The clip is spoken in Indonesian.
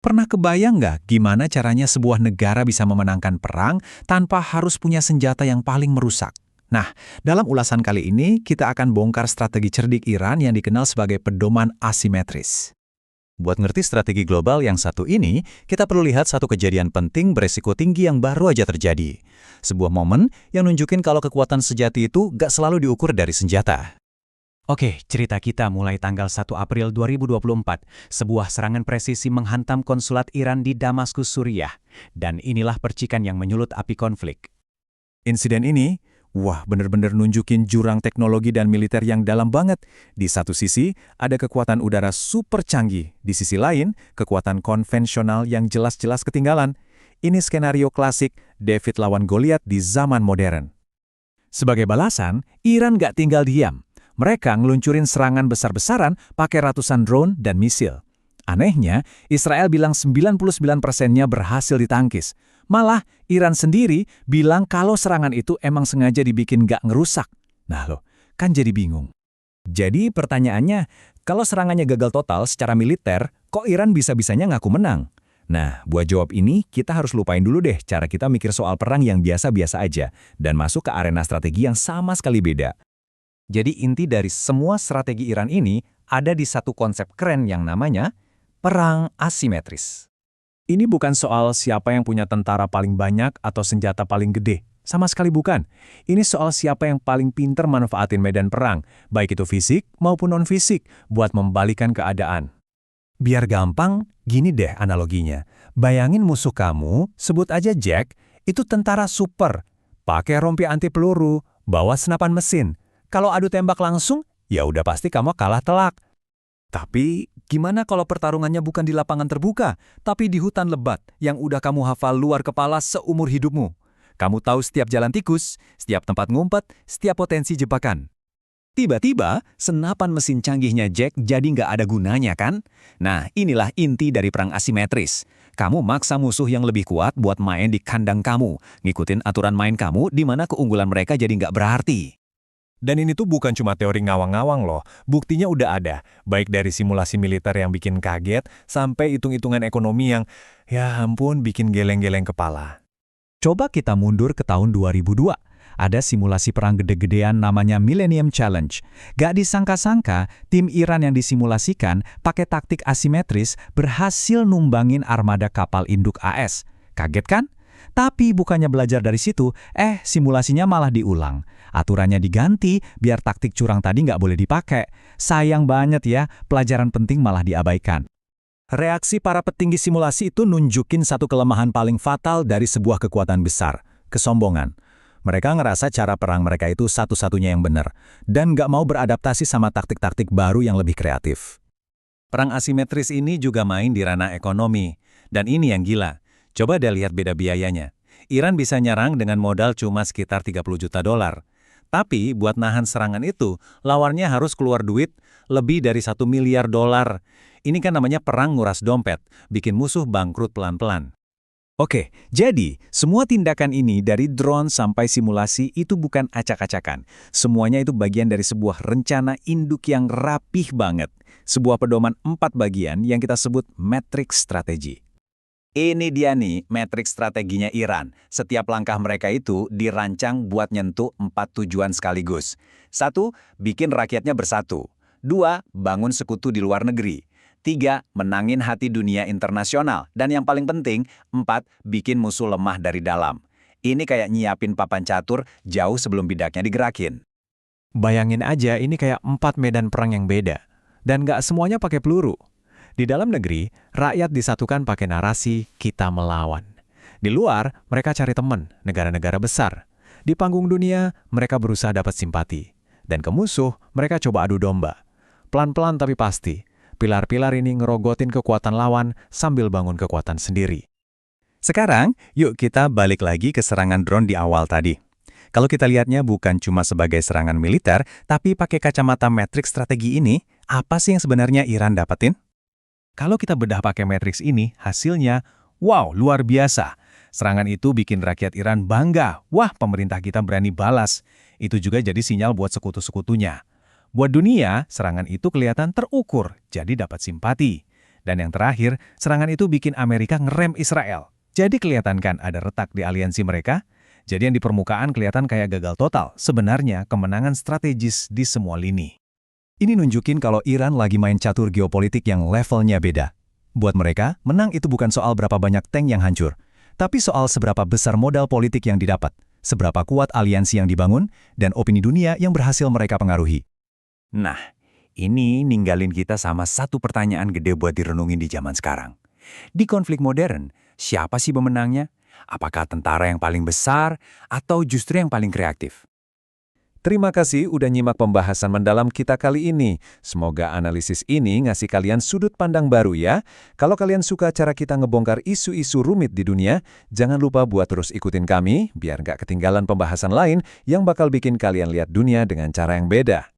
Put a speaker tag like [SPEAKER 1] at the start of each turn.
[SPEAKER 1] Pernah kebayang nggak gimana caranya sebuah negara bisa memenangkan perang tanpa harus punya senjata yang paling merusak? Nah, dalam ulasan kali ini kita akan bongkar strategi cerdik Iran yang dikenal sebagai pedoman asimetris.
[SPEAKER 2] Buat ngerti strategi global yang satu ini, kita perlu lihat satu kejadian penting beresiko tinggi yang baru aja terjadi. Sebuah momen yang nunjukin kalau kekuatan sejati itu gak selalu diukur dari senjata.
[SPEAKER 3] Oke, cerita kita mulai tanggal 1 April 2024. Sebuah serangan presisi menghantam konsulat Iran di Damaskus, Suriah. Dan inilah percikan yang menyulut api konflik.
[SPEAKER 1] Insiden ini, wah bener-bener nunjukin jurang teknologi dan militer yang dalam banget. Di satu sisi, ada kekuatan udara super canggih. Di sisi lain, kekuatan konvensional yang jelas-jelas ketinggalan. Ini skenario klasik David lawan Goliat di zaman modern. Sebagai balasan, Iran gak tinggal diam. Mereka ngeluncurin serangan besar-besaran pakai ratusan drone dan misil. Anehnya, Israel bilang 99%-nya berhasil ditangkis. Malah, Iran sendiri bilang kalau serangan itu emang sengaja dibikin gak ngerusak. Nah loh, kan jadi bingung. Jadi pertanyaannya, kalau serangannya gagal total secara militer, kok Iran bisa-bisanya ngaku menang? Nah, buat jawab ini, kita harus lupain dulu deh cara kita mikir soal perang yang biasa-biasa aja, dan masuk ke arena strategi yang sama sekali beda. Jadi inti dari semua strategi Iran ini ada di satu konsep keren yang namanya perang asimetris. Ini bukan soal siapa yang punya tentara paling banyak atau senjata paling gede. Sama sekali bukan. Ini soal siapa yang paling pinter manfaatin medan perang, baik itu fisik maupun non-fisik, buat membalikan keadaan. Biar gampang, gini deh analoginya. Bayangin musuh kamu, sebut aja Jack, itu tentara super. Pakai rompi anti peluru, bawa senapan mesin. Kalau adu tembak langsung, ya udah pasti kamu kalah telak. Tapi, gimana kalau pertarungannya bukan di lapangan terbuka, tapi di hutan lebat yang udah kamu hafal luar kepala seumur hidupmu? Kamu tahu setiap jalan tikus, setiap tempat ngumpet, setiap potensi jebakan. Tiba-tiba, senapan mesin canggihnya Jack jadi nggak ada gunanya kan? Nah, inilah inti dari perang asimetris. Kamu maksa musuh yang lebih kuat buat main di kandang kamu, ngikutin aturan main kamu di mana keunggulan mereka jadi nggak berarti. Dan ini tuh bukan cuma teori ngawang-ngawang loh, buktinya udah ada, baik dari simulasi militer yang bikin kaget, sampai hitung-hitungan ekonomi yang, ya ampun, bikin geleng-geleng kepala. Coba kita mundur ke tahun 2002, ada simulasi perang gede-gedean namanya Millennium Challenge. Gak disangka-sangka, tim Iran yang disimulasikan pakai taktik asimetris berhasil numbangin armada kapal induk AS. Kaget kan? Tapi bukannya belajar dari situ, simulasinya malah diulang. Aturannya diganti biar taktik curang tadi nggak boleh dipakai. Sayang banget ya, pelajaran penting malah diabaikan. Reaksi para petinggi simulasi itu nunjukin satu kelemahan paling fatal dari sebuah kekuatan besar, kesombongan. Mereka ngerasa cara perang mereka itu satu-satunya yang benar, dan nggak mau beradaptasi sama taktik-taktik baru yang lebih kreatif. Perang asimetris ini juga main di ranah ekonomi, dan ini yang gila. Coba deh lihat beda biayanya. Iran bisa nyerang dengan modal cuma sekitar 30 juta dolar. Tapi buat nahan serangan itu, lawannya harus keluar duit lebih dari 1 miliar dolar. Ini kan namanya perang nguras dompet, bikin musuh bangkrut pelan-pelan. Oke, jadi semua tindakan ini dari drone sampai simulasi itu bukan acak-acakan. Semuanya itu bagian dari sebuah rencana induk yang rapih banget. Sebuah pedoman 4 bagian yang kita sebut matrix strategi. Ini dia nih matriks strateginya Iran. Setiap langkah mereka itu dirancang buat nyentuh 4 tujuan sekaligus. 1. Bikin rakyatnya bersatu. 2. Bangun sekutu di luar negeri. 3. Menangin hati dunia internasional. Dan yang paling penting, 4. Bikin musuh lemah dari dalam. Ini kayak nyiapin papan catur jauh sebelum bidaknya digerakin. Bayangin aja ini kayak 4 medan perang yang beda. Dan nggak semuanya pakai peluru. Di dalam negeri, rakyat disatukan pakai narasi kita melawan. Di luar, mereka cari teman, negara-negara besar. Di panggung dunia, mereka berusaha dapat simpati. Dan ke musuh, mereka coba adu domba. Pelan-pelan tapi pasti, pilar-pilar ini ngerogotin kekuatan lawan sambil bangun kekuatan sendiri. Sekarang, yuk kita balik lagi ke serangan drone di awal tadi. Kalau kita lihatnya bukan cuma sebagai serangan militer, tapi pakai kacamata matriks strategi ini, apa sih yang sebenarnya Iran dapetin? Kalau kita bedah pakai matriks ini, hasilnya, wow, luar biasa. Serangan itu bikin rakyat Iran bangga. Wah, pemerintah kita berani balas. Itu juga jadi sinyal buat sekutu-sekutunya. Buat dunia, serangan itu kelihatan terukur, jadi dapat simpati. Dan yang terakhir, serangan itu bikin Amerika ngerem Israel. Jadi kelihatan kan ada retak di aliansi mereka? Jadi yang di permukaan kelihatan kayak gagal total. Sebenarnya kemenangan strategis di semua lini.
[SPEAKER 2] Ini nunjukin kalau Iran lagi main catur geopolitik yang levelnya beda. Buat mereka, menang itu bukan soal berapa banyak tank yang hancur, tapi soal seberapa besar modal politik yang didapat, seberapa kuat aliansi yang dibangun, dan opini dunia yang berhasil mereka pengaruhi.
[SPEAKER 4] Nah, ini ninggalin kita sama satu pertanyaan gede buat direnungin di zaman sekarang. Di konflik modern, siapa sih pemenangnya? Apakah tentara yang paling besar atau justru yang paling kreatif?
[SPEAKER 1] Terima kasih udah nyimak pembahasan mendalam kita kali ini. Semoga analisis ini ngasih kalian sudut pandang baru ya. Kalau kalian suka cara kita ngebongkar isu-isu rumit di dunia, jangan lupa buat terus ikutin kami, biar nggak ketinggalan pembahasan lain yang bakal bikin kalian lihat dunia dengan cara yang beda.